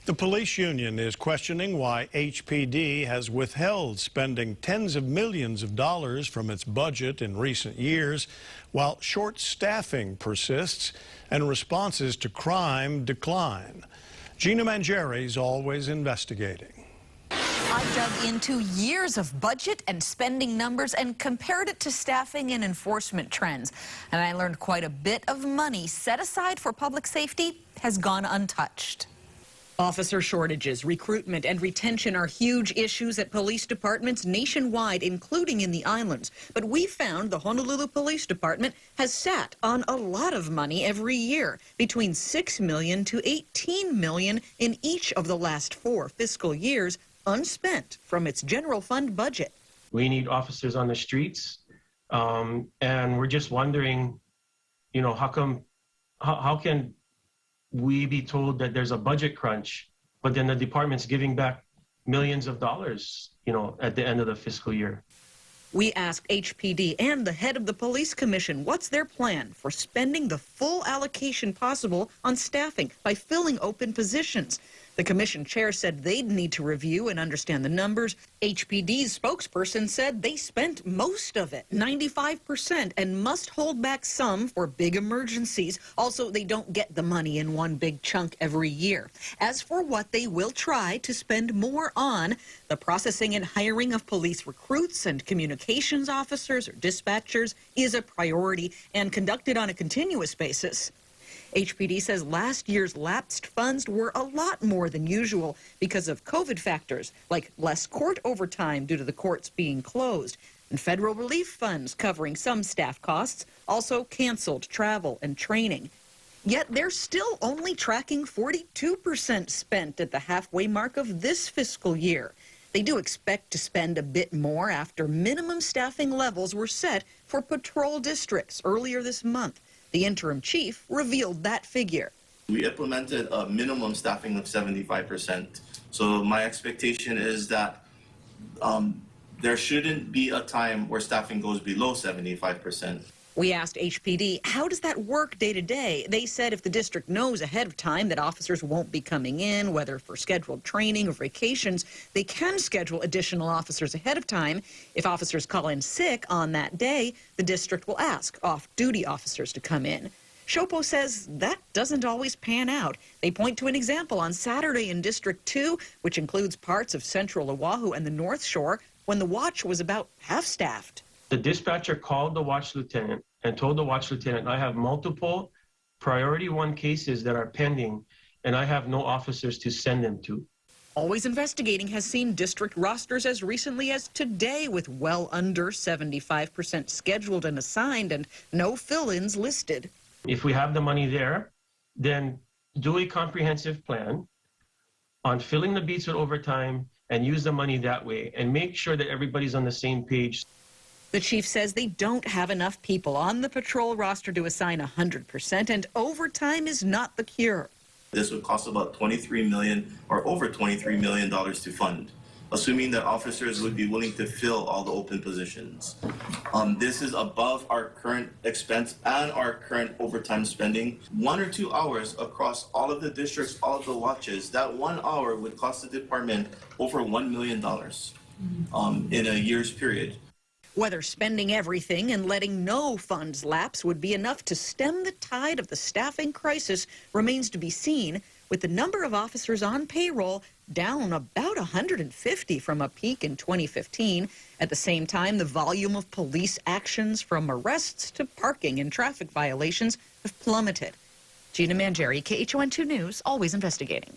The police union is questioning why HPD has withheld spending tens of millions of dollars from its budget in recent years, while short staffing persists and responses to crime decline. Gina Mangieri's always investigating. I dug into years of budget and spending numbers and compared it to staffing and enforcement trends. And I learned quite a bit of money set aside for public safety has gone untouched. Officer shortages, recruitment, and retention are huge issues at police departments nationwide, including in the islands. But we found the Honolulu Police Department has sat on a lot of money every year, between $6 million to $18 million in each of the last 4 fiscal years, unspent from its general fund budget. We need officers on the streets, and we're just wondering, you know, how can we be told that there's a budget crunch, but then the department's giving back millions of dollars, you know, at the end of the fiscal year. We asked HPD and the head of the police commission what's their plan for spending the full allocation possible on staffing by filling open positions. The commission chair said they'd need to review and understand the numbers. HPD's spokesperson said they spent most of it, 95%, and must hold back some for big emergencies. Also, they don't get the money in one big chunk every year. As for what they will try to spend more on, the processing and hiring of police recruits and communications officers or dispatchers is a priority and conducted on a continuous basis. HPD says last year's lapsed funds were a lot more than usual because of COVID factors, like less court overtime due to the courts being closed, and federal relief funds covering some staff costs also canceled travel and training. Yet they're still only tracking 42% spent at the halfway mark of this fiscal year. They do expect to spend a bit more after minimum staffing levels were set for patrol districts earlier this month. The interim chief revealed that figure. We implemented a minimum staffing of 75%. So my expectation is that there shouldn't be a time where staffing goes below 75%. We asked HPD, how does that work day to day? They said if the district knows ahead of time that officers won't be coming in, whether for scheduled training or vacations, they can schedule additional officers ahead of time. If officers call in sick on that day, the district will ask off-duty officers to come in. Shopo says that doesn't always pan out. They point to an example on Saturday in District 2, which includes parts of central Oahu and the North Shore, when the watch was about half-staffed. The dispatcher called the watch lieutenant and told the watch lieutenant, I have multiple priority 1 cases that are pending, and I have no officers to send them to. Always Investigating has seen district rosters as recently as today with well under 75% scheduled and assigned and no fill-ins listed. If we have the money there, then do a comprehensive plan on filling the beats with overtime and use the money that way and make sure that everybody's on the same page. The chief says they don't have enough people on the patrol roster to assign 100%, and overtime is not the cure. This would cost about $23 million or over $23 million to fund, assuming that officers would be willing to fill all the open positions. This is above our current expense and our current overtime spending. 1 or 2 hours across all of the districts, all of the watches, that 1 hour would cost the department over $1 million in a year's period. Whether spending everything and letting no funds lapse would be enough to stem the tide of the staffing crisis remains to be seen, with the number of officers on payroll down about 150 from a peak in 2015. At the same time, the volume of police actions from arrests to parking and traffic violations have plummeted. Gina Mangieri, KHON2 News, always investigating.